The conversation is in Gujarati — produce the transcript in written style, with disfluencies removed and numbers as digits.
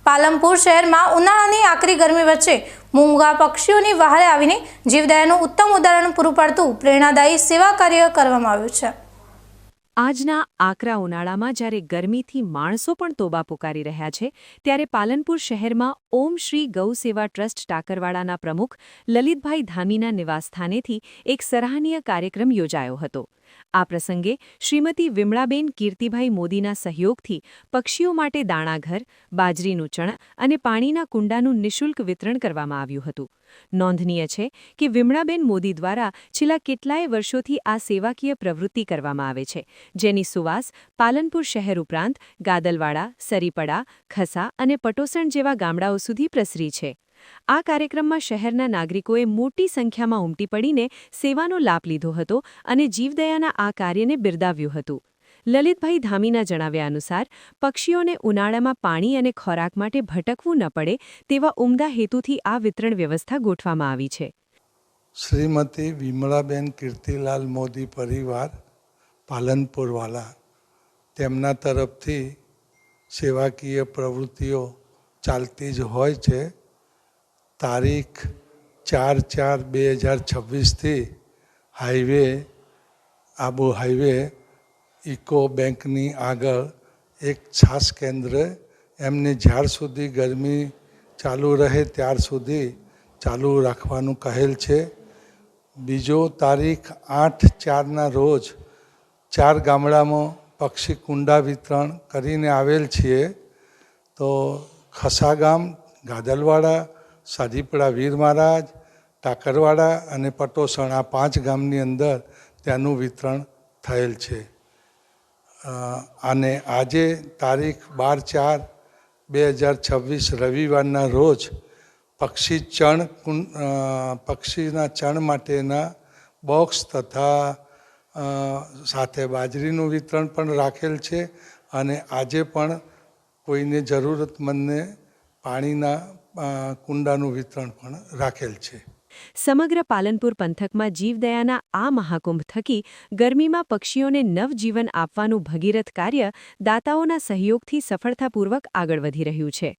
પાલનપુર શહેરમાં ઉનાળાની આકરી ગરમી વચ્ચે મૂંગા પક્ષીઓની વહારે આવીને જીવદયાનું ઉત્તમ ઉદાહરણ પૂરું પાડતું પ્રેરણાદાયી સેવા કાર્ય કરવામાં આવ્યું છે। આજના આકરા ઉનાળામાં જ્યારે ગરમીથી માણસો પણ તોબા પુકારી રહ્યા છે, ત્યારે પાલનપુર શહેરમાં ઓમ શ્રી ગૌ સેવા ટ્રસ્ટ ટાકરવાડાના પ્રમુખ લલિતભાઈ ધામીના નિવાસસ્થાનેથી એક સરાહનીય કાર્યક્રમ યોજાયો હતો। આ પ્રસંગે શ્રીમતી વિમળાબેન કીર્તિભાઈ મોદીના સહયોગથી પક્ષીઓ માટે દાણાઘર, બાજરીનું ચણ અને પાણીના કુંડાનું નિઃશુલ્ક વિતરણ કરવામાં આવ્યું હતું। નોંધનીય છે કે વિમળાબેન મોદી દ્વારા છેલ્લા કેટલાય વર્ષોથી આ સેવાકીય પ્રવૃત્તિ કરવામાં આવે છે, જેની સુવાસ પાલનપુર શહેર ઉપરાંત ગાદલવાડા, સરીપડા, ખસા અને પટોસણ જેવા ગામડાઓ સુધી પ્રસરી છે। આ કાર્યક્રમમાં શહેરના નાગરિકોએ મોટી સંખ્યામાં ઉમટી પડીને સેવાનો લાભ લીધો હતો અને જીવદયાના આ કાર્યને બિરદાવ્યું હતું। લલિતભાઈ ધામીના જણાવ્યા અનુસાર પક્ષીઓને ઉનાળામાં પાણી અને ખોરાક માટે ભટકવું ન પડે તેવા ઉમદા હેતુથી આ વિતરણ વ્યવસ્થા ગોઠવવામાં આવી છે। શ્રીમતી વિમળાબેન કીર્તિલાલ મોદી પરિવાર પાલનપુરવાલા તેમના તરફથી સેવાકીય પ્રવૃત્તિઓ ચાલતી જ હોય છે। તારીખ 4/4/2026થી આબુ હાઈવે ઇકો બેંકની આગળ એક છાસ કેન્દ્ર એમને જ્યાર સુધી ગરમી ચાલુ રહે ત્યાર સુધી ચાલુ રાખવાનું કહેલ છે। બીજો તારીખ 8/4ના રોજ 4 ગામડામાં પક્ષી કુંડા વિતરણ કરીને આવેલ છીએ। તો ખસા ગામ, ગાદલવાડા, સાજીપડા વીર મહારાજ, ટાકરવાડા અને પટોસણ આ 5 ગામની અંદર ત્યાંનું વિતરણ થયેલ છે। અને આજે તારીખ 12/4/2026 રવિવારના રોજ પક્ષીના ચણ માટેના બોક્સ તથા સાથે બાજરીનું વિતરણ પણ રાખેલ છે અને આજે પણ કોઈને જરૂરતમંદને પાણીના કુંડાનું વિતરણ પણ રાખેલ છે। સમગ્ર પાલનપુર પંથકમાં જીવદયાના આ મહાકુંભ થકી ગરમીમાં પક્ષીઓને નવજીવન આપવાનું ભગીરથ કાર્ય દાતાઓના સહયોગથી સફળતાપૂર્વક આગળ વધી રહ્યું છે।